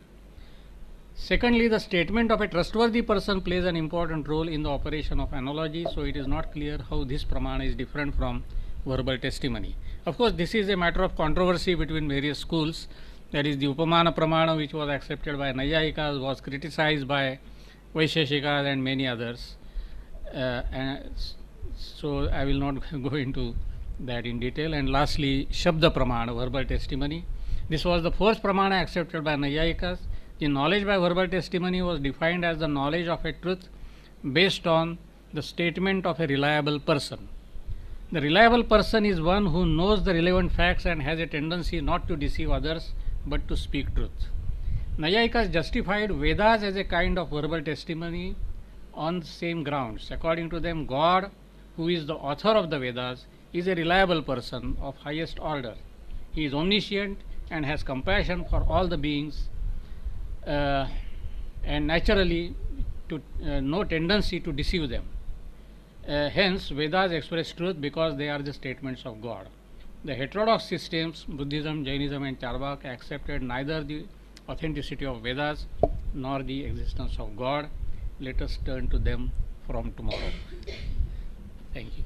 Secondly, the statement of a trustworthy person plays an important role in the operation of analogy, so it is not clear how this pramana is different from verbal testimony. Of course, this is a matter of controversy between various schools. That is, the Upamana Pramana, which was accepted by Naiyayikas, was criticized by Vaisheshikas and many others. And so I will not go into that in detail. And lastly, Shabda Pramana, verbal testimony. This was the first Pramana accepted by Naiyayikas. The knowledge by verbal testimony was defined as the knowledge of a truth based on the statement of a reliable person. The reliable person is one who knows the relevant facts and has a tendency not to deceive others but to speak truth. Naiyayikas justified Vedas as a kind of verbal testimony on the same grounds. According to them, God, who is the author of the Vedas, is a reliable person of highest order. He is omniscient and has compassion for all the beings, and naturally no tendency to deceive them. Hence, Vedas express truth because they are the statements of God. The heterodox systems, Buddhism, Jainism and Charvaka, accepted neither the authenticity of Vedas nor the existence of God. Let us turn to them from tomorrow. Thank you.